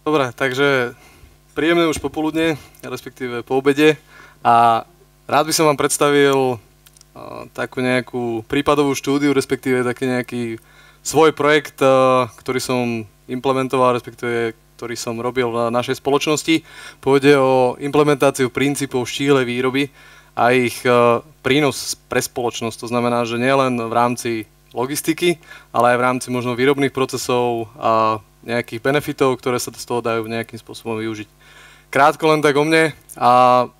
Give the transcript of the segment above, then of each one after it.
Dobre, takže príjemné už popoludne, respektíve po obede a rád by som vám predstavil takú nejakú prípadovú štúdiu, respektíve taký nejaký svoj projekt, ktorý som implementoval, respektíve ktorý som robil v našej spoločnosti. Pôjde o implementáciu princípov štíhlej výroby a ich prínos pre spoločnosť. To znamená, že nielen v rámci logistiky, ale aj v rámci možno výrobných procesov a nejakých benefitov, ktoré sa z toho dajú nejakým spôsobom využiť. Krátko len tak o mne.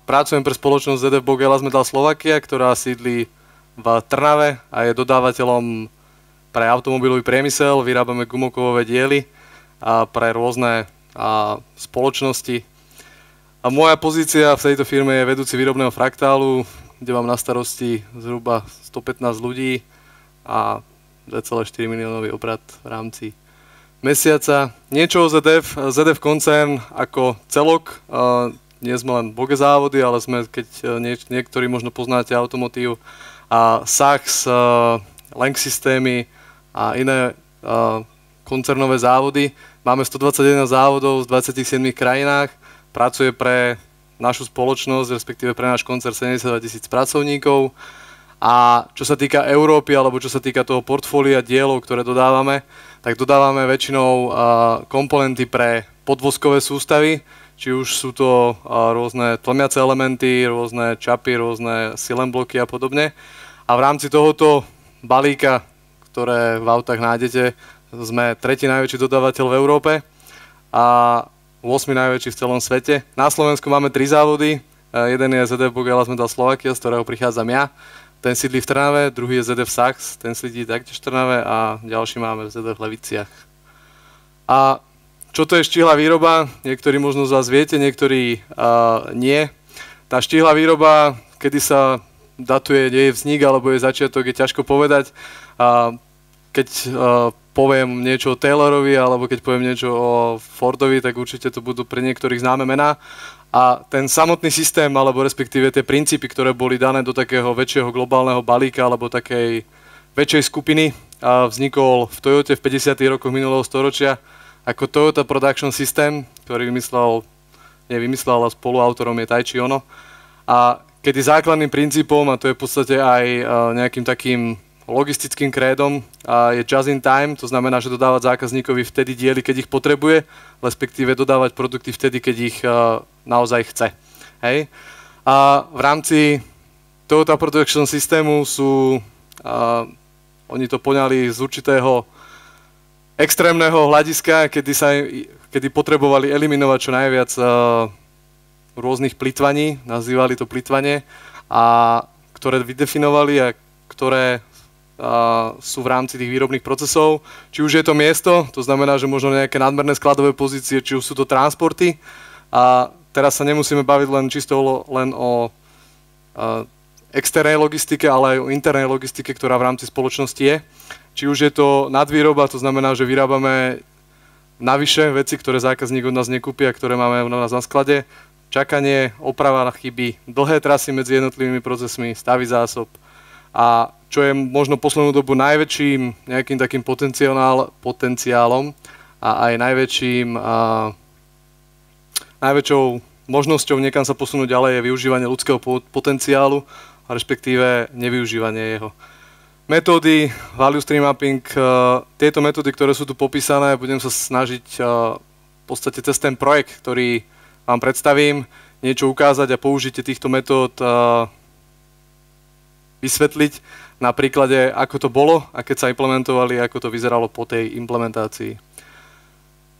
Pracujem pre spoločnosť ZF Bohg Metal Slovakia, ktorá sídli v Trnave a je dodávateľom pre automobilový priemysel. Vyrábame gumokovové diely pre rôzne spoločnosti. A moja pozícia v tejto firme je vedúci výrobného fraktálu, kde mám na starosti zhruba 115 ľudí a 2,4 miliónový obrat v rámci mesiaca. Niečo o ZF. ZF koncern ako celok. Nie sme len Bohg závody, ale sme, keď niektorí možno poznáte automotív, Sachs, Lenk systémy a iné koncernové závody. Máme 121 závodov v 27 krajinách. Pracuje pre našu spoločnosť, respektíve pre náš koncern 72 000 pracovníkov. A čo sa týka Európy, alebo čo sa týka toho portfólia dielov, ktoré dodávame, tak dodávame väčšinou komponenty pre podvozkové sústavy, či už sú to rôzne tlmiace elementy, rôzne čapy, rôzne silembloky a podobne. A v rámci tohoto balíka, ktoré v autách nájdete, sme tretí najväčší dodávateľ v Európe a 8. najväčší v celom svete. Na Slovensku máme 3 závody. Jeden je ZF Bohg Metal Slovakia, z ktorého prichádzam ja. Ten sídli v Trnave, druhý je ZF Sachs, ten sídli taktiež v Trnave a ďalší máme v ZF Leviciach. A čo to je štíhla výroba? Niektorí možno z vás viete, niektorí nie. Tá štíhla výroba, kedy sa datuje jej vznik alebo jej začiatok, je ťažko povedať. Keď poviem niečo o Taylorovi alebo keď poviem niečo o Fordovi, tak určite to budú pre niektorých známe mená. A ten samotný systém, alebo respektíve tie princípy, ktoré boli dané do takého väčšieho globálneho balíka alebo takej väčšej skupiny, vznikol v Toyote v 50. rokoch minulého storočia ako Toyota Production System, ktorý vymyslel a spoluautorom je Taiichi Ohno. A kedy základným princípom, a to je v podstate aj nejakým takým logistickým krédom, je just in time, to znamená, že dodávať zákazníkovi vtedy diely, keď ich potrebuje, respektíve dodávať produkty vtedy, keď ich naozaj chce. Hej? A v rámci Toyota Production systému oni to poňali z určitého extrémneho hľadiska, kedy potrebovali eliminovať čo najviac rôznych plytvaní, nazývali to plytvanie, ktoré vydefinovali a ktoré sú v rámci tých výrobných procesov. Či už je to miesto, to znamená, že možno nejaké nadmerné skladové pozície, či už sú to transporty. A teraz sa nemusíme baviť len o externej logistike, ale aj o internej logistike, ktorá v rámci spoločnosti je. Či už je to nadvýroba, to znamená, že vyrábame navyše veci, ktoré zákazník od nás nekúpi a ktoré máme u nás na sklade. Čakanie, oprava na chyby, dlhé trasy medzi jednotlivými procesmi, stavy zásob. A čo je možno poslednú dobu najväčším nejakým takým potenciálom a aj najväčšou možnosťou niekam sa posunúť ďalej je využívanie ľudského potenciálu, respektíve nevyužívanie jeho. Metódy, value stream mapping, tieto metódy, ktoré sú tu popísané, budem sa snažiť v podstate cez ten projekt, ktorý vám predstavím, niečo ukázať a použitie týchto metód vysvetliť na príklade, ako to bolo a keď sa implementovali, ako to vyzeralo po tej implementácii.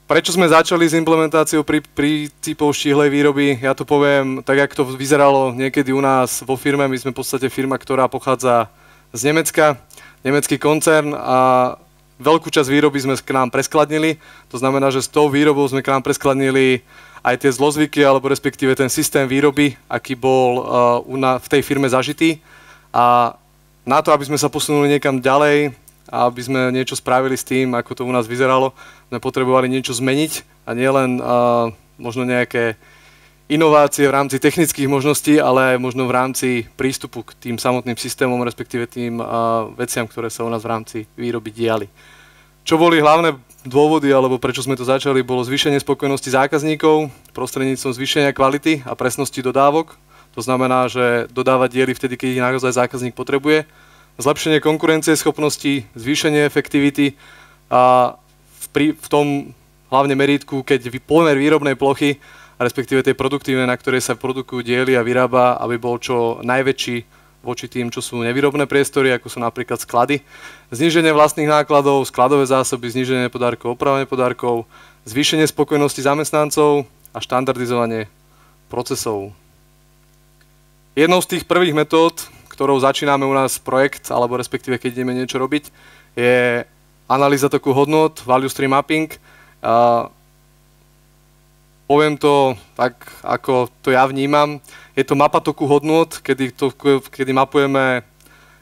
Prečo sme začali s implementáciou princípov štíhlej výroby? Ja to poviem tak, ako to vyzeralo niekedy u nás vo firme. My sme v podstate firma, ktorá pochádza z Nemecka, nemecký koncern a veľkú časť výroby sme k nám preskladnili. To znamená, že s tou výrobou sme k nám preskladnili aj tie zlozvyky, alebo respektíve ten systém výroby, aký bol v tej firme zažitý. A na to, aby sme sa posunuli niekam ďalej a aby sme niečo spravili s tým, ako to u nás vyzeralo, sme potrebovali niečo zmeniť a nielen možno nejaké inovácie v rámci technických možností, ale aj možno v rámci prístupu k tým samotným systémom, respektíve tým veciam, ktoré sa u nás v rámci výroby diali. Čo boli hlavné dôvody, alebo prečo sme to začali, bolo zvýšenie spokojnosti zákazníkov prostredníctvom zvýšenia kvality a presnosti dodávok. To znamená, že dodávať diely vtedy, keď ich naozaj zákazník potrebuje. Zlepšenie konkurencieschopnosti, zvýšenie efektivity a v tom hlavne merítku, keď pomer výrobnej plochy, respektíve tej produktívnej, na ktorej sa produkujú diely a vyrába, aby bol čo najväčší voči tým, čo sú nevýrobné priestory, ako sú napríklad sklady. Zníženie vlastných nákladov, skladové zásoby, zníženie podárkov, opravenie podárkov, zvýšenie spokojnosti zamestnancov a štandardizovanie procesov. Jednou z tých prvých metód, ktorou začíname u nás projekt, alebo respektíve keď ideme niečo robiť, je analýza toku hodnot, value stream mapping. Poviem to tak, ako to ja vnímam. Je to mapa toku hodnôt, kedy mapujeme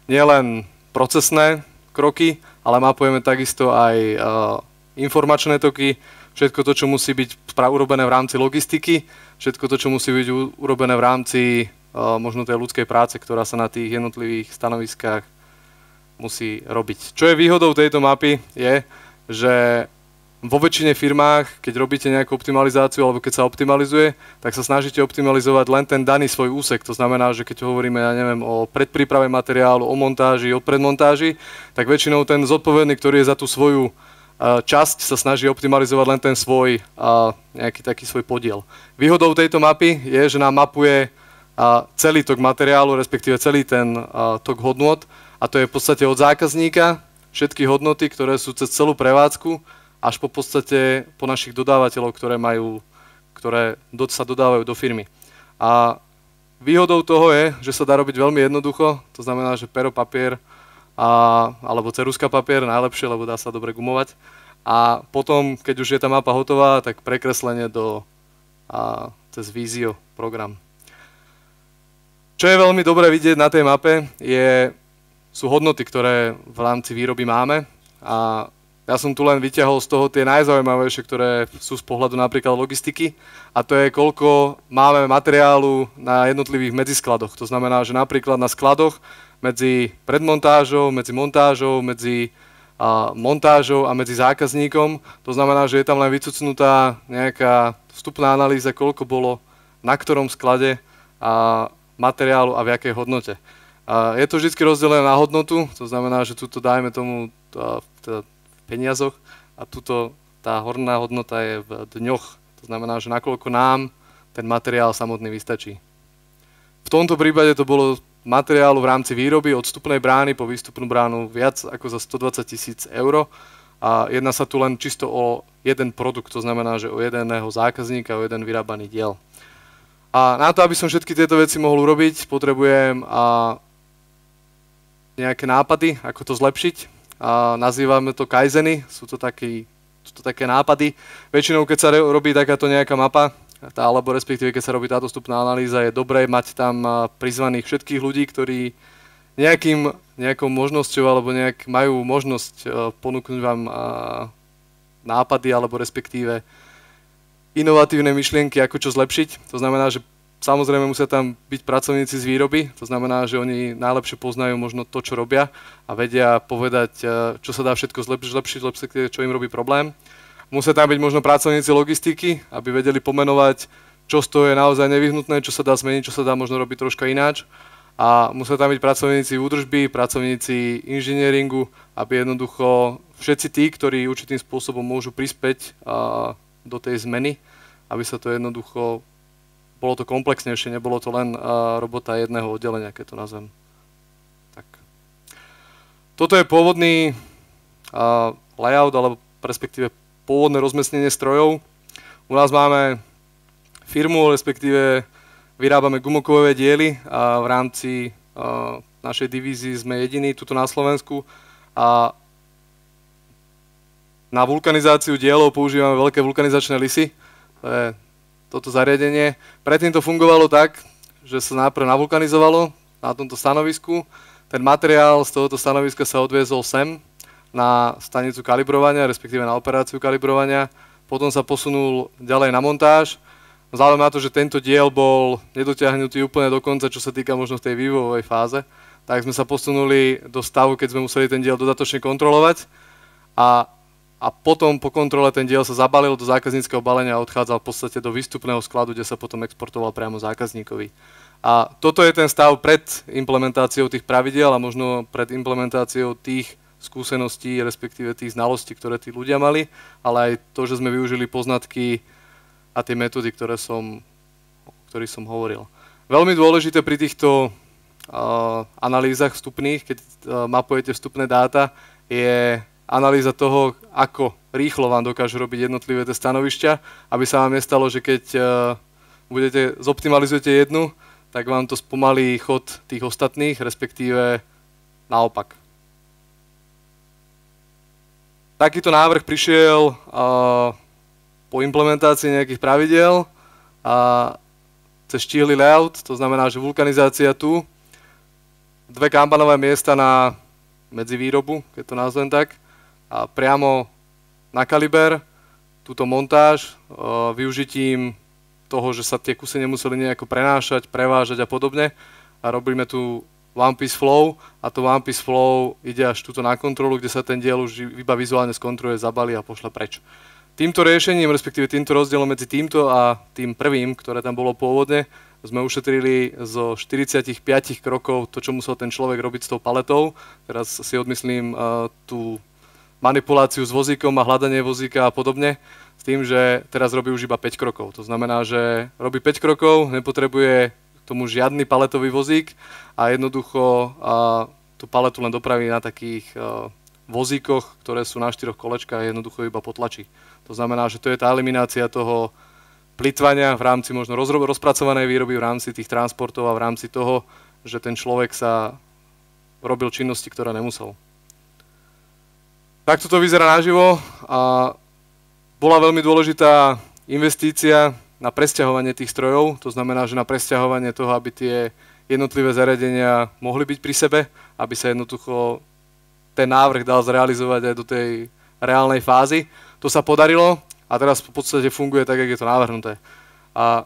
nielen procesné kroky, ale mapujeme takisto aj informačné toky, všetko to, čo musí byť urobené v rámci logistiky, všetko to, čo musí byť urobené v rámci možno tej ľudskej práce, ktorá sa na tých jednotlivých stanoviskách musí robiť. Čo je výhodou tejto mapy je, že vo väčšine firmách, keď robíte nejakú optimalizáciu alebo keď sa optimalizuje, tak sa snažíte optimalizovať len ten daný svoj úsek. To znamená, že keď hovoríme, ja neviem, o predpríprave materiálu, o montáži, o predmontáži, tak väčšinou ten zodpovedný, ktorý je za tú svoju časť, sa snaží optimalizovať len ten svoj, nejaký taký svoj podiel. Výhodou tejto mapy je, že nám mapuje celý tok materiálu, respektíve celý ten tok hodnôt, a to je v podstate od zákazníka všetky hodnoty, ktoré sú cez celú prevádzku, až po podstate po našich dodávateľov, ktoré sa dodávajú do firmy. A výhodou toho je, že sa dá robiť veľmi jednoducho, to znamená, že pero, papier alebo ceruska papier, najlepšie, lebo dá sa dobre gumovať. A potom, keď už je tá mapa hotová, tak prekreslenie cez Visio program. Čo je veľmi dobre vidieť na tej mape, sú hodnoty, ktoré v rámci výroby máme. A ja som tu len vyťahol z toho tie najzaujímavejšie, ktoré sú z pohľadu napríklad logistiky, a to je, koľko máme materiálu na jednotlivých medziskladoch. To znamená, že napríklad na skladoch medzi predmontážou, medzi montážou, medzi montážou a medzi zákazníkom, to znamená, že je tam len vycucnutá nejaká vstupná analýza, koľko bolo na ktorom sklade materiálu a v jakej hodnote. Je to vždy rozdelené na hodnotu, to znamená, že tuto dajme tomu peniazoch a tuto tá horná hodnota je v dňoch. To znamená, že nakoľko nám ten materiál samotný vystačí. V tomto prípade to bolo materiálu v rámci výroby od vstupnej brány po výstupnú bránu viac ako za 120 000 eur a jedná sa tu len čisto o jeden produkt, to znamená, že o jedného zákazníka, o jeden vyrábaný diel. A na to, aby som všetky tieto veci mohol urobiť, potrebujem nejaké nápady, ako to zlepšiť. Nazývame to kaizeny, sú to také nápady. Väčšinou, keď sa robí takáto nejaká mapa, alebo respektíve keď sa robí táto vstupná analýza, je dobré mať tam prizvaných všetkých ľudí, ktorí nejakou možnosťou alebo majú možnosť ponúknuť vám nápady alebo respektíve inovatívne myšlienky, ako čo zlepšiť. To znamená, že samozrejme musia tam byť pracovníci z výroby, to znamená, že oni najlepšie poznajú možno to, čo robia a vedia povedať, čo sa dá všetko zlepšiť, čo im robí problém. Musia tam byť možno pracovníci logistiky, aby vedeli pomenovať, čo z toho je naozaj nevyhnutné, čo sa dá zmeniť, čo sa dá možno robiť troška ináč. A musia tam byť pracovníci údržby, pracovníci inžinieringu, aby jednoducho všetci tí, ktorí určitým spôsobom môžu prispäť do tej zmeny, aby sa to jednoducho bolo to komplexnejšie, nebolo to len robota jedného oddelenia, keď to nazvem. Tak. Toto je pôvodný layout, alebo respektíve pôvodné rozmiestnenie strojov. U nás máme firmu, respektíve vyrábame gumokovové diely a v rámci našej divízii sme jediní tuto na Slovensku. A na vulkanizáciu dielov používame veľké vulkanizačné lisy. To je toto zariadenie. Predtým to fungovalo tak, že sa najprv navulkanizovalo na tomto stanovisku. Ten materiál z tohoto stanoviska sa odviezol sem na stanicu kalibrovania, respektíve na operáciu kalibrovania. Potom sa posunul ďalej na montáž. Vzhľadom na to, že tento diel bol nedotiahnutý úplne do konca, čo sa týka možno tej vývojovej fáze, tak sme sa posunuli do stavu, keď sme museli ten diel dodatočne kontrolovať. A a potom po kontrole ten diel sa zabalil do zákazníckeho balenia a odchádzal v podstate do výstupného skladu, kde sa potom exportoval priamo zákazníkovi. A toto je ten stav pred implementáciou tých pravidiel a možno pred implementáciou tých skúseností, respektíve tých znalostí, ktoré tí ľudia mali, ale aj to, že sme využili poznatky a tie metódy, o ktorých som hovoril. Veľmi dôležité pri týchto analýzach vstupných, keď mapujete vstupné dáta, je analýza toho, ako rýchlo vám dokážu robiť jednotlivé tie stanovišťa, aby sa vám nestalo, že keď zoptimalizujete jednu, tak vám to spomalí chod tých ostatných, respektíve naopak. Takýto návrh prišiel po implementácii nejakých pravidiel a cez štíhly layout, to znamená, že vulkanizácia tu, 2 kanbanové miesta na medzivýrobu, keď to nazvem tak, a priamo na kaliber, túto montáž, využitím toho, že sa tie kusy nemuseli nejako prenášať, prevážať a podobne. A robíme tu one piece flow a to one piece flow ide až tuto na kontrolu, kde sa ten diel už iba vizuálne skontroluje, zabalí a pošle preč. Týmto riešením, respektíve týmto rozdielom medzi týmto a tým prvým, ktoré tam bolo pôvodne, sme ušetrili zo 45 krokov to, čo musel ten človek robiť s tou paletou. Teraz si odmyslím tú manipuláciu s vozíkom a hľadanie vozíka a podobne, s tým, že teraz robí už iba 5 krokov. To znamená, že robí 5 krokov, nepotrebuje k tomu žiadny paletový vozík a jednoducho tú paletu len dopraví na takých vozíkoch, ktoré sú na 4 kolečkách a jednoducho iba potlačí. To znamená, že to je tá eliminácia toho plytvania v rámci možno rozpracovanej výroby, v rámci tých transportov a v rámci toho, že ten človek sa robil činnosti, ktoré nemusel. Takto to vyzerá naživo a bola veľmi dôležitá investícia na presťahovanie tých strojov, to znamená, že na presťahovanie toho, aby tie jednotlivé zariadenia mohli byť pri sebe, aby sa jednoducho ten návrh dal zrealizovať aj do tej reálnej fázy. To sa podarilo a teraz v podstate funguje tak, jak je to navrhnuté. A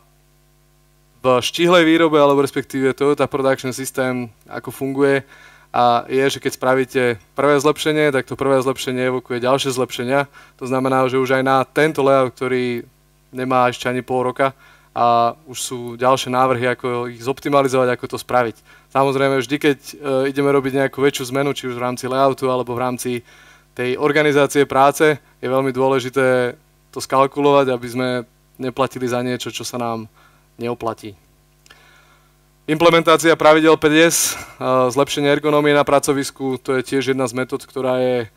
v štíhlej výrobe, alebo respektíve Toyota Production System, ako funguje, a je, že keď spravíte prvé zlepšenie, tak to prvé zlepšenie evokuje ďalšie zlepšenia. To znamená, že už aj na tento layout, ktorý nemá ešte ani pol roka, a už sú ďalšie návrhy, ako ich zoptimalizovať, ako to spraviť. Samozrejme, vždy, keď ideme robiť nejakú väčšiu zmenu, či už v rámci layoutu, alebo v rámci tej organizácie práce, je veľmi dôležité to skalkulovať, aby sme neplatili za niečo, čo sa nám neoplatí. Implementácia pravidel 5S, zlepšenie ergonómie na pracovisku, to je tiež jedna z metód, ktorá je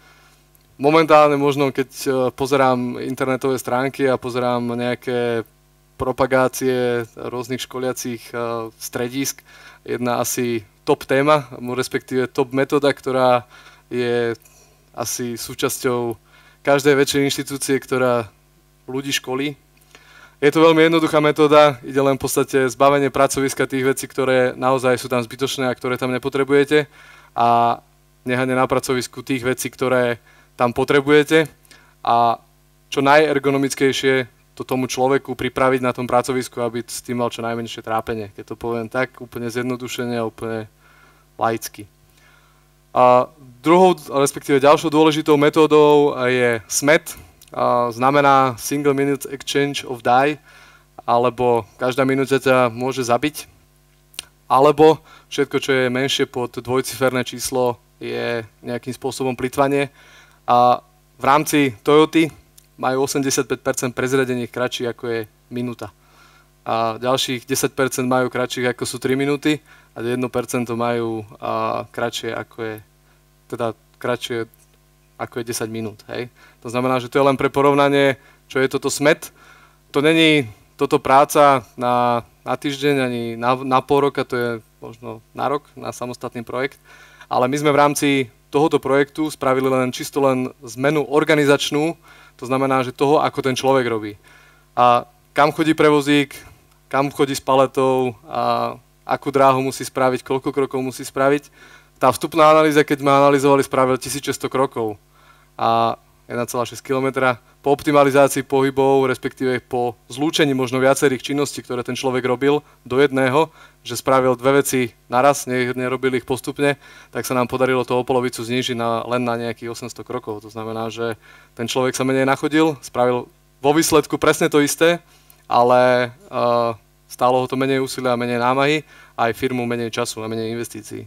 momentálne možno, keď pozerám internetové stránky a pozerám nejaké propagácie rôznych školiacich stredísk, jedna asi top téma, respektíve top metóda, ktorá je asi súčasťou každej väčšej inštitúcie, ktorá ľudí školí. Je to veľmi jednoduchá metóda, ide len v podstate zbavenie pracoviska tých vecí, ktoré naozaj sú tam zbytočné a ktoré tam nepotrebujete a nehanie na pracovisku tých vecí, ktoré tam potrebujete a čo najergonomickejšie to tomu človeku pripraviť na tom pracovisku, aby s tým mal čo najmenšie trápenie. Keď to poviem tak, úplne zjednodušene a úplne laicky. A druhou, respektíve ďalšou dôležitou metódou je SMET, znamená Single Minute Exchange of Die, alebo každá minúta ťa môže zabiť, alebo všetko, čo je menšie pod dvojciferné číslo, je nejakým spôsobom plytvanie. A v rámci Toyoty majú 85% prezradených kratších ako je minúta. A ďalších 10% majú kratších ako sú 3 minúty a 1% majú kratšie ako je, teda kratšie ako je 10 minút. Hej. To znamená, že to je len pre porovnanie, čo je toto SMET. To není toto práca na týždeň ani na pol roka, to je možno na rok, na samostatný projekt. Ale my sme v rámci tohoto projektu spravili čisto len zmenu organizačnú, to znamená, že toho, ako ten človek robí. A kam chodí prevozík, kam chodí s paletou, a akú dráhu musí spraviť, koľko krokov musí spraviť. Tá vstupná analýza, keď sme analyzovali, spravil 1600 krokov. A 1,6 km, po optimalizácii pohybov, respektíve po zlúčení možno viacerých činností, ktoré ten človek robil do jedného, že spravil dve veci naraz, nerobil ich postupne, tak sa nám podarilo to o polovicu znížiť len na nejakých 800 krokov. To znamená, že ten človek sa menej nachodil, spravil vo výsledku presne to isté, ale stálo ho to menej úsilia, menej námahy a aj firmu menej času a menej investícií.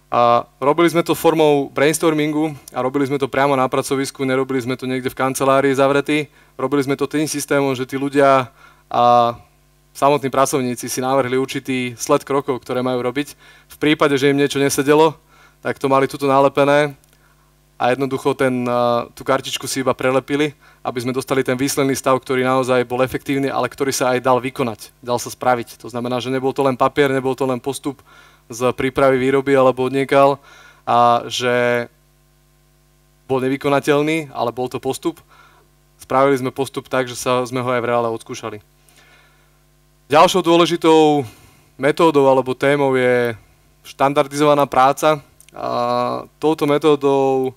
A robili sme to formou brainstormingu a robili sme to priamo na pracovisku, nerobili sme to niekde v kancelárii zavretí. Robili sme to tým systémom, že tí ľudia a samotní pracovníci si navrhli určitý sled krokov, ktoré majú robiť. V prípade, že im niečo nesedelo, tak to mali tuto nalepené a jednoducho tú kartičku si iba prelepili, aby sme dostali ten výsledný stav, ktorý naozaj bol efektívny, ale ktorý sa aj dal vykonať, dal sa spraviť. To znamená, že nebol to len papier, nebol to len postup z prípravy výroby alebo odniekal a že bol nevykonateľný, ale bol to postup. Spravili sme postup tak, že sme ho aj v reále odskúšali. Ďalšou dôležitou metódou alebo témou je štandardizovaná práca. A touto metódou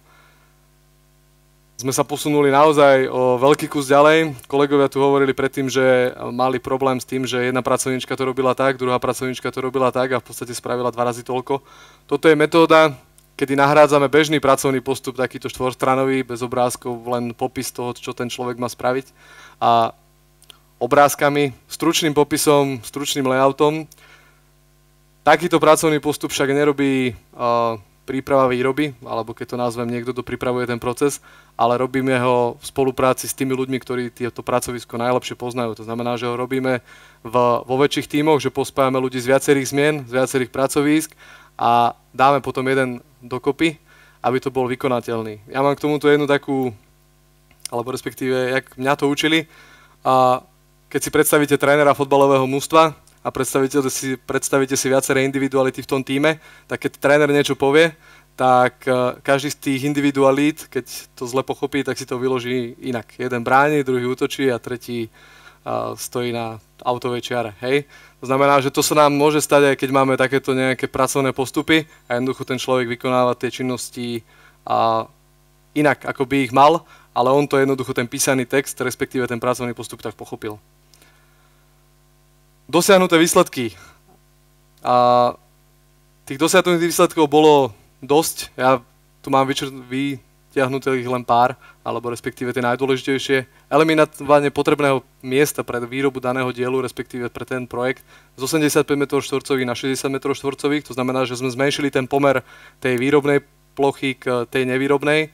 sme sa posunuli naozaj o veľký kus ďalej. Kolegovia tu hovorili predtým, že mali problém s tým, že jedna pracovníčka to robila tak, druhá pracovníčka to robila tak a v podstate spravila 2 razy toľko. Toto je metóda, kedy nahrádzame bežný pracovný postup, takýto štvorstranový, bez obrázkov, len popis toho, čo ten človek má spraviť. A obrázkami, stručným popisom, stručným layoutom. Takýto pracovný postup však nerobí príprava výroby, alebo keď to nazvem, niekto, kto pripravuje ten proces, ale robíme ho v spolupráci s tými ľuďmi, ktorí to pracovisko najlepšie poznajú. To znamená, že ho robíme vo väčších tímoch, že pospájame ľudí z viacerých zmien, z viacerých pracovísk a dáme potom jeden dokopy, aby to bol vykonateľný. Ja mám k tomuto jednu takú, alebo respektíve, jak mňa to učili, a keď si predstavíte trénera fotbalového mužstva, a predstavíte si viaceré individuality v tom tíme, tak keď tréner niečo povie, tak každý z tých individualít, keď to zle pochopí, tak si to vyloží inak. Jeden bráni, druhý útočí a tretí stojí na autovej čiare. Hej? To znamená, že to sa nám môže stať, aj keď máme takéto nejaké pracovné postupy a jednoducho ten človek vykonáva tie činnosti inak, ako by ich mal, ale on to jednoducho ten písaný text, respektíve ten pracovný postup tak pochopil. Dosiahnuté výsledky. A tých dosiahnutých výsledkov bolo dosť. Ja tu mám vyťahnuté ich len pár, alebo respektíve tie najdôležitejšie. Eliminovanie potrebného miesta pre výrobu daného dielu, respektíve pre ten projekt z 85 m2 na 60 m2. To znamená, že sme zmenšili ten pomer tej výrobnej plochy k tej nevýrobnej,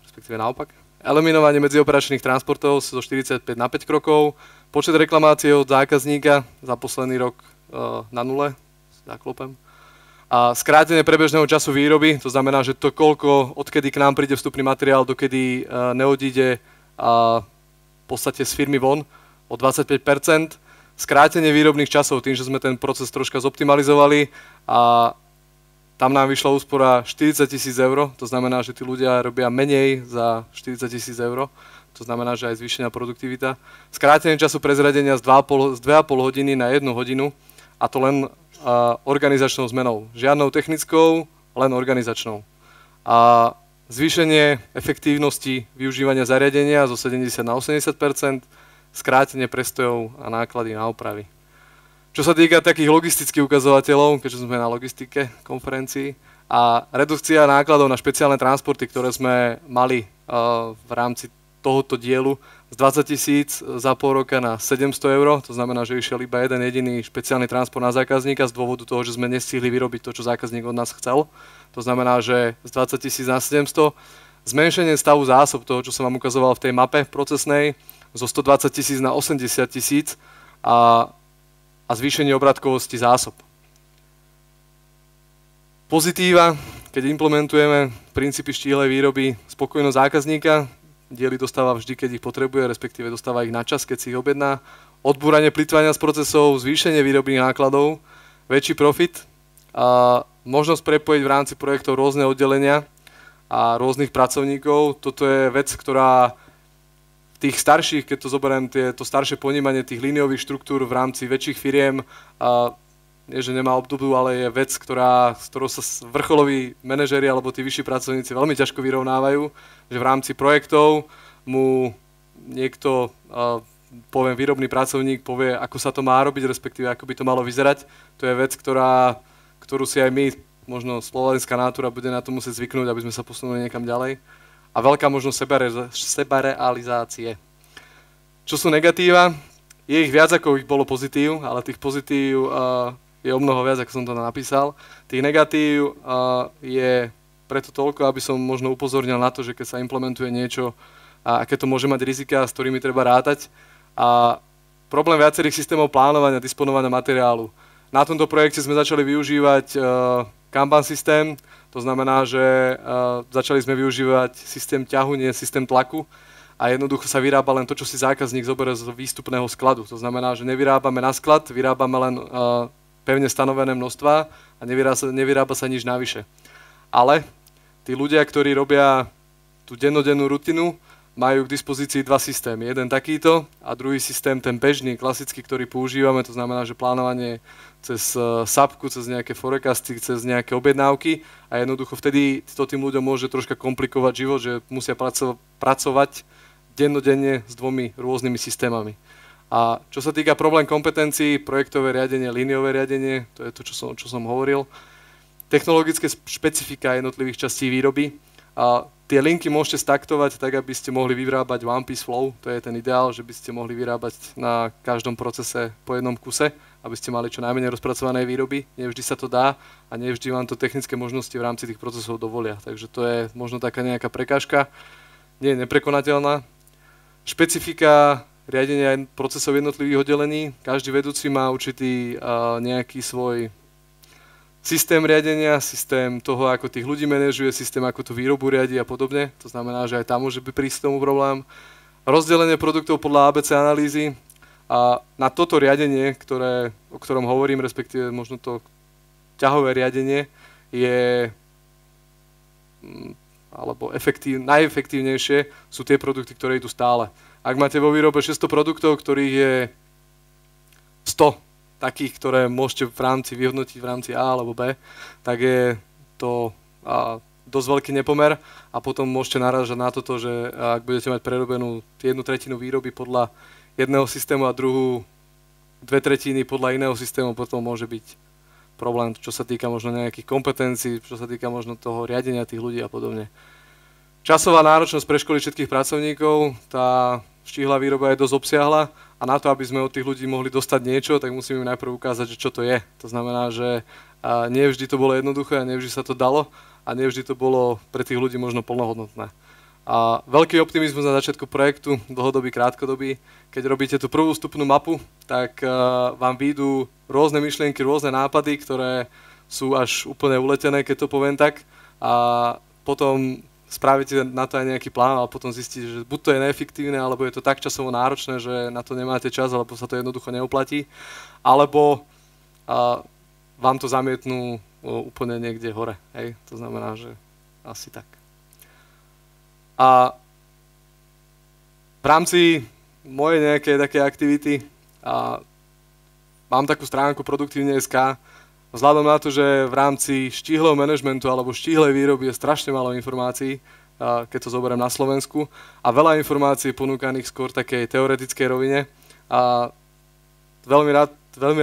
respektíve naopak. Eliminovanie medzioperačných transportov zo 45 na 5 krokov. Počet reklamácií od zákazníka za posledný rok na nule, zaklopem. A skrátenie prebežného času výroby, to znamená, že to koľko, odkedy k nám príde vstupný materiál, dokedy neodíde v podstate z firmy von, o 25%. Skrátenie výrobných časov tým, že sme ten proces troška zoptimalizovali a tam nám vyšla úspora 40 000 eur, to znamená, že tí ľudia robia menej za 40 000 eur. To znamená, že aj zvýšená produktivita. Skrátenie času prezradenia z 2,5 hodiny na 1 hodinu a to len organizačnou zmenou. Žiadnou technickou, len organizačnou. A zvýšenie efektívnosti využívania zariadenia zo 70 na 80%, skrátenie prestojov a náklady na opravy. Čo sa týka takých logistických ukazovateľov, keďže sme na logistike konferencii, a redukcia nákladov na špeciálne transporty, ktoré sme mali v rámci tohoto dielu z 20 000 za pol roka na 700 eur, to znamená, že išiel iba jeden jediný špeciálny transport na zákazníka z dôvodu toho, že sme nestihli vyrobiť to, čo zákazník od nás chcel. To znamená, že z 20 000 na 700, zmenšenie stavu zásob, toho, čo som vám ukazoval v tej mape procesnej, zo 120 000 na 80 000 a zvýšenie obratkovosti zásob. Pozitíva, keď implementujeme princípy štíhlej výroby, spokojnosť zákazníka, diely dostáva vždy, keď ich potrebuje, respektíve dostáva ich na čas, keď si ich objedná. Odbúranie plytvania z procesov, zvýšenie výrobných nákladov, väčší profit a možnosť prepojiť v rámci projektov rôzne oddelenia a rôznych pracovníkov. Toto je vec, ktorá v tých starších, keď to zoberiem, to staršie ponímanie tých líniových štruktúr v rámci väčších firiem nie že nemá obdobu, ale je vec, s ktorou sa vrcholoví manažéri alebo tí vyšší pracovníci veľmi ťažko vyrovnávajú, že v rámci projektov mu niekto, poviem, výrobný pracovník povie, ako sa to má robiť, respektíve ako by to malo vyzerať. To je vec, ktorú si aj my, možno slovenská nátura, bude na to musieť zvyknúť, aby sme sa posunuli niekam ďalej. A veľká možnosť sebarealizácie. Čo sú negatíva? Je ich viac, ako ich bolo pozitív, ale tých pozitív je o mnoho viac, ako som to napísal. Tých negatív je preto toľko, aby som možno upozornil na to, že keď sa implementuje niečo, aké to môže mať rizika, s ktorými treba rátať. A problém viacerých systémov plánovania, disponovania materiálu. Na tomto projekte sme začali využívať Kanban systém, to znamená, že začali sme využívať systém ťahu, nie systém tlaku. A jednoducho sa vyrába len to, čo si zákazník zoberie z výstupného skladu. To znamená, že nevyrábame na sklad, vyrábame len pevne stanovené množstva a nevyrába sa nič navyše. Ale tí ľudia, ktorí robia tú dennodennú rutinu, majú k dispozícii dva systémy. Jeden takýto a druhý systém, ten bežný, klasický, ktorý používame, to znamená, že plánovanie cez SAPku, cez nejaké forecasty, cez nejaké objednávky a jednoducho vtedy to tým ľuďom môže troška komplikovať život, že musia pracovať dennodenne s dvomi rôznymi systémami. A čo sa týka problém kompetencií, projektové riadenie, líniové riadenie, to je to, čo som hovoril, technologické špecifika jednotlivých častí výroby. A tie linky môžete staktovať tak, aby ste mohli vyrábať one piece flow, to je ten ideál, že by ste mohli vyrábať na každom procese po jednom kuse, aby ste mali čo najmenej rozpracované výroby. Nevždy sa to dá a nevždy vám to technické možnosti v rámci tých procesov dovolia. Takže to je možno taká nejaká prekážka, nie je neprekonateľná. Špecifika riadenia procesov jednotlivých oddelení. Každý vedúci má určitý nejaký svoj systém riadenia, systém toho, ako tých ľudí manažuje, systém, ako tú výrobu riadi a podobne. To znamená, že aj tam môže byť prísť tomu problém. Rozdelenie produktov podľa ABC analýzy. A na toto riadenie, o ktorom hovorím, respektíve možno to ťahové riadenie, je alebo najefektívnejšie sú tie produkty, ktoré idú stále. Ak máte vo výrobe 600 produktov, ktorých je 100 takých, ktoré môžete v rámci vyhodnotiť v rámci A alebo B, tak je to dosť veľký nepomer a potom môžete narážať na toto, že ak budete mať prerobenú 1/3 výroby podľa jedného systému a druhú 2/3 podľa iného systému, potom môže byť problém, čo sa týka možno nejakých kompetencií, čo sa týka možno toho riadenia tých ľudí a podobne. Časová náročnosť pre školy všetkých pracovníkov, tá štíhla výroba je dosť obsiahla a na to, aby sme od tých ľudí mohli dostať niečo, tak musíme im najprv ukázať, že čo to je. To znamená, že nie vždy to bolo jednoduché a nevždy sa to dalo a nevždy to bolo pre tých ľudí možno plnohodnotné. A veľký optimizmus na začiatku projektu, dlhodobý, krátkodobý. Keď robíte tú prvú vstupnú mapu, tak vám výjdu rôzne myšlienky, rôzne nápady, ktoré sú až úplne uletené, keď to poviem tak. A potom spravíte na to aj nejaký plán, ale potom zistíte, že buď to je neefektívne, alebo je to tak časovo náročné, že na to nemáte čas, alebo sa to jednoducho neoplatí. Alebo vám to zamietnú úplne niekde hore. Hej? To znamená, že asi tak. A v rámci mojej nejakej také aktivity mám takú stránku Produktívne.sk. Vzhľadom na to, že v rámci štíhleho manažmentu alebo štíhlej výroby je strašne málo informácií, keď to zoberiem na Slovensku, a veľa informácií ponúkaných skôr takej teoretickej rovine. A veľmi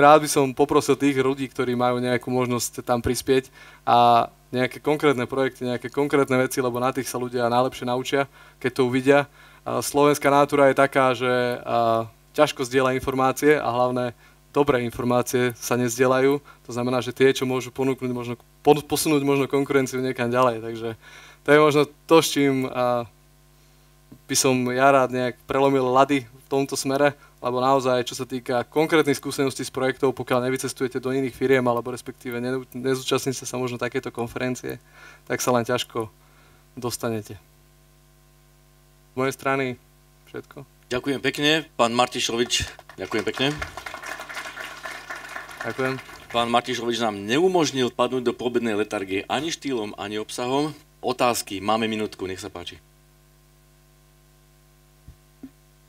rád by som poprosil tých ľudí, ktorí majú nejakú možnosť tam prispieť a nejaké konkrétne projekty, nejaké konkrétne veci, lebo na tých sa ľudia najlepšie naučia, keď to uvidia. Slovenská nátura je taká, že ťažko zdieľa informácie a hlavne dobré informácie sa nezdieľajú. To znamená, že tie, čo môžu ponúknuť, posunúť možno konkurenciu niekam ďalej. Takže to je možno to, s čím by som ja rád nejak prelomil ľady v tomto smere, lebo naozaj, čo sa týka konkrétnych skúseností s projektov, pokiaľ nevycestujete do iných firiem, alebo respektíve nezúčastníte sa možno takéto konferencie, tak sa len ťažko dostanete. Z mojej strany všetko. Ďakujem pekne. Pán Martišovič, ďakujem pekne. Ďakujem. Pán Martišovič nám neumožnil padnúť do poobednej letargie ani štýlom, ani obsahom. Otázky, máme minútku, nech sa páči.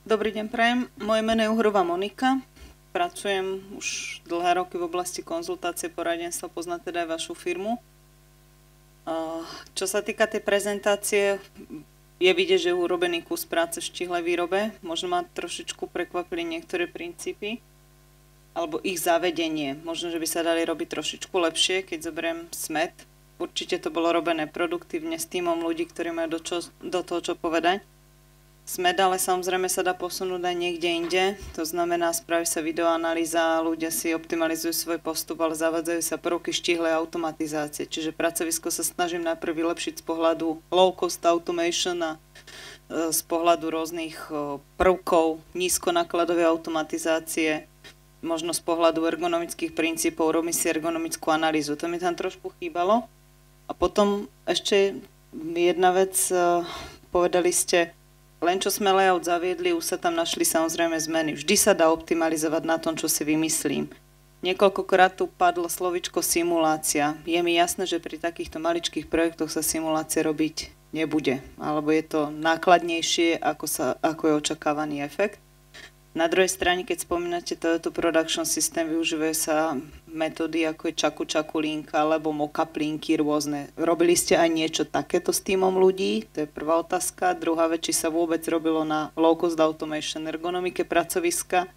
Dobrý deň, prajem. Moje meno je Uhrová Monika. pracujem už dlhé roky v oblasti konzultácie, poradenstva, poznám teda aj vašu firmu. Čo sa týka tej prezentácie, je vidieť, že je urobený kus práce v štihlej výrobe. Možno ma trošičku prekvapili niektoré princípy, alebo ich zavedenie. Možno, že by sa dali robiť trošičku lepšie, keď zoberiem smet. Určite to bolo robené produktívne s týmom ľudí, ktorí majú do toho čo povedať. Smet, ale samozrejme sa dá posunúť aj niekde inde. To znamená, spraví sa videoanalýza, ľudia si optimalizujú svoj postup, ale zavádzajú sa prvky štihlej automatizácie. Čiže pracovisko sa snažím najprv vylepšiť z pohľadu low cost automation a z pohľadu rôznych prvkov nízkonákladovej automatizácie, možno z pohľadu ergonomických princípov, robím si ergonomickú analýzu. To mi tam trošku chýbalo. A potom ešte jedna vec, povedali ste, len čo sme layout zaviedli, už sa tam našli samozrejme zmeny. Vždy sa dá optimalizovať na tom, čo si vymyslím. Niekoľkokrát tu padlo slovičko simulácia. Je mi jasné, že pri takýchto maličkých projektoch sa simulácia robiť nebude. Alebo je to nákladnejšie, ako je očakávaný efekt. Na druhej strane, keď spomínate Toyota Production System, využívajú sa metódy ako je čaku linka alebo mock-up linky rôzne. Robili ste aj niečo takéto s týmom ľudí? To je prvá otázka. Druhá vec, či sa vôbec robilo na low-cost automation ergonomike pracoviska.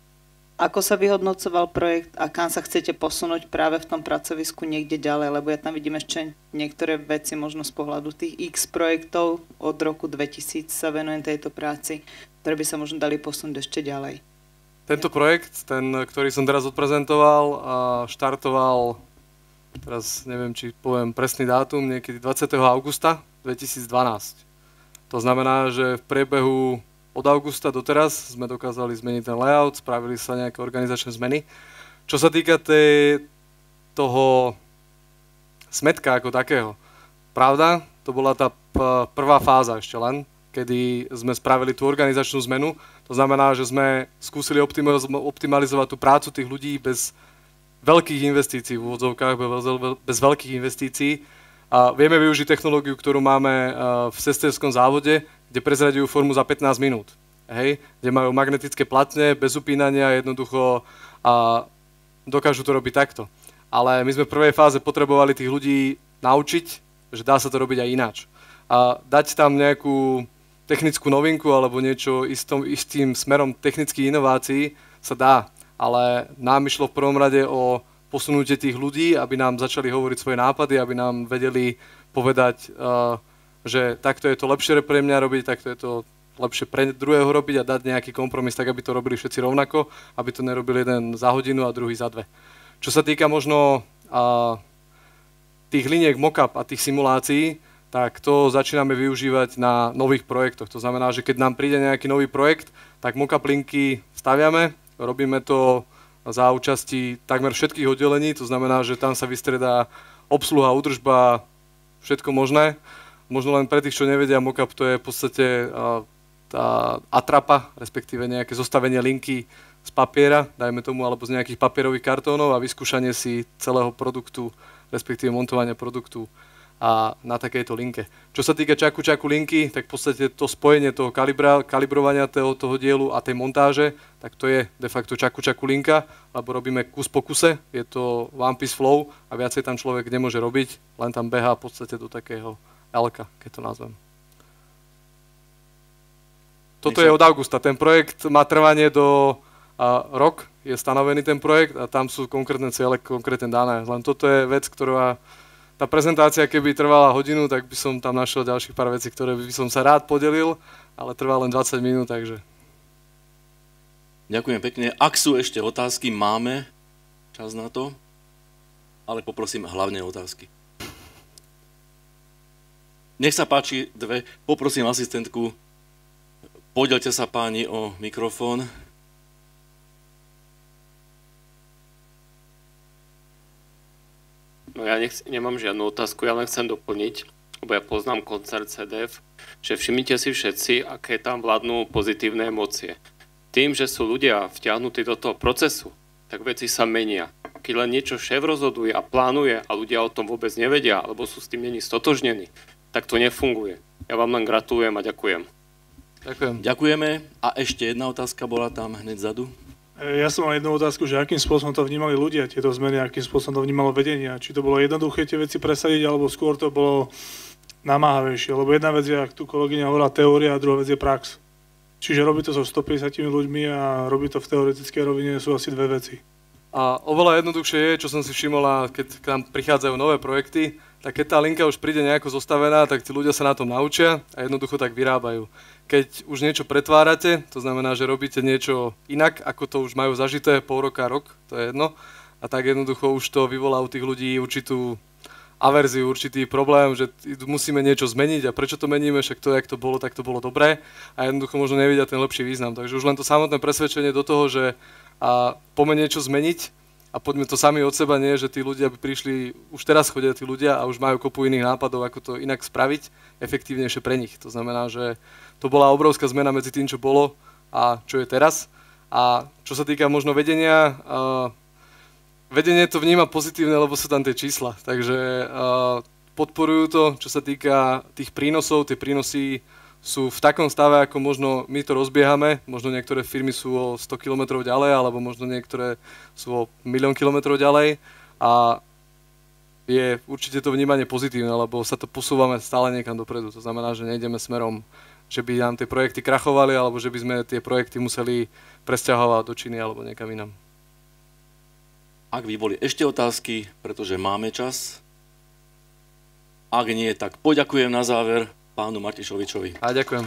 Ako sa vyhodnocoval projekt a kam sa chcete posunúť práve v tom pracovisku niekde ďalej? Lebo ja tam vidím ešte niektoré veci možno z pohľadu tých X projektov od roku 2000 sa venujem tejto práci, ktoré by sa možno dali posunúť ešte ďalej. Tento projekt, ten, ktorý som teraz odprezentoval, štartoval, teraz neviem, či poviem presný dátum, niekedy 20. augusta 2012. To znamená, že v priebehu od augusta do teraz sme dokázali zmeniť ten layout, spravili sa nejaké organizačné zmeny. Čo sa týka toho smetka ako takého, pravda, to bola tá prvá fáza ešte len, kedy sme spravili tú organizačnú zmenu. To znamená, že sme skúsili optimalizovať tú prácu tých ľudí bez veľkých investícií v úvodzovkách, bez veľkých investícií. A vieme využiť technológiu, ktorú máme v sesterskom závode, kde prezraďujú formu za 15 minút. Hej? Kde majú magnetické platne, bez upínania, jednoducho dokážu to robiť takto. Ale my sme v prvej fáze potrebovali tých ľudí naučiť, že dá sa to robiť aj ináč. A dať tam nejakú technickú novinku alebo niečo istým smerom technických inovácií sa dá, ale nám išlo v prvom rade o posunutie tých ľudí, aby nám začali hovoriť svoje nápady, aby nám vedeli povedať, že takto je to lepšie pre mňa robiť, takto je to lepšie pre druhého robiť a dať nejaký kompromis, tak aby to robili všetci rovnako, aby to nerobili jeden za hodinu a druhý za dve. Čo sa týka možno tých liniek mock-up a tých simulácií, tak to začíname využívať na nových projektoch. To znamená, že keď nám príde nejaký nový projekt, tak mock-up linky staviame, robíme to za účasti takmer všetkých oddelení, to znamená, že tam sa vystriedá obsluha, údržba, všetko možné. Možno len pre tých, čo nevedia, mock-up to je v podstate tá atrapa, respektíve nejaké zostavenie linky z papiera, dajme tomu, alebo z nejakých papierových kartónov a vyskúšanie si celého produktu, respektíve montovania produktu a na takejto linke. Čo sa týka čaku linky, tak v podstate to spojenie toho kalibrovania toho dielu a tej montáže, tak to je de facto čaku linka, lebo robíme kus po kuse, je to one piece flow a viacej tam človek nemôže robiť, len tam behá v podstate do takého L-ka, keď to nazvem. Toto je od augusta. Ten projekt má trvanie do rok, je stanovený ten projekt a tam sú konkrétne ciele, konkrétne dané. Len toto je vec, ktorá tá prezentácia, keby trvala hodinu, tak by som tam našiel ďalších pár vecí, ktoré by som sa rád podelil, ale trvá len 20 minút, takže... Ďakujem pekne. Ak sú ešte otázky, máme čas na to, ale poprosím hlavne otázky. Nech sa páči dve. Poprosím asistentku, podielte sa páni o mikrofón. No ja nemám žiadnu otázku, ja len chcem doplniť, lebo ja poznám koncert CDF, že všimnite si všetci, aké tam vládnu pozitívne emócie. Tým, že sú ľudia vtiahnutí do toho procesu, tak veci sa menia. Keď len niečo šéf rozhoduje a plánuje a ľudia o tom vôbec nevedia, alebo sú s tým není stotožnení, tak to nefunguje. Ja vám len gratulujem a ďakujem. Ďakujem. Ďakujeme. A ešte jedna otázka bola tam hneď vzadu. Ja som mal jednu otázku, že akým spôsobom to vnímali ľudia, tieto zmeny, akým spôsobom to vnímalo vedenie. Či to bolo jednoduché tie veci presadiť, alebo skôr to bolo namáhavejšie. Lebo jedna vec je, ak tu kolegyňa hovorila, teória, a druhá vec je prax. Čiže robí to so 150 ľuďmi a robí to v teoretickej rovine, sú asi dve veci. A oveľa jednoduchšie je, čo som si všimol, keď k nám prichádzajú nové projekty, tak keď tá linka už príde nejako zostavená, tak tí ľudia sa na tom naučia a jednoducho tak vyrábajú. Keď už niečo pretvárate, to znamená, že robíte niečo inak, ako to už majú zažité pol roka, rok, to je jedno, a tak jednoducho už to vyvolá u tých ľudí určitú averziu, určitý problém, že musíme niečo zmeniť a prečo to meníme, však to, jak to bolo, tak to bolo dobré a jednoducho možno nevidia ten lepší význam. Takže už len to samotné presvedčenie do toho, že poďme niečo zmeniť, a poďme to sami od seba, nie, že tí ľudia by prišli, už teraz chodia tí ľudia a už majú kopu iných nápadov, ako to inak spraviť, efektívnejšie pre nich. To znamená, že to bola obrovská zmena medzi tým, čo bolo a čo je teraz. A čo sa týka možno vedenia, vedenie to vníma pozitívne, lebo sú tam tie čísla. Takže podporujú to, čo sa týka tých prínosov. Tie prínosy sú v takom stave, ako možno my to rozbiehame, možno niektoré firmy sú o 100 km ďalej, alebo možno niektoré sú o 1 000 000 km ďalej a je určite to vnímanie pozitívne, lebo sa to posúvame stále niekam dopredu. To znamená, že nejdeme smerom, že by nám tie projekty krachovali, alebo že by sme tie projekty museli presťahovať do Číny alebo niekam inam. Ak by boli ešte otázky, pretože máme čas, ak nie, tak poďakujem na záver pánu Martišovičovi. A ďakujem.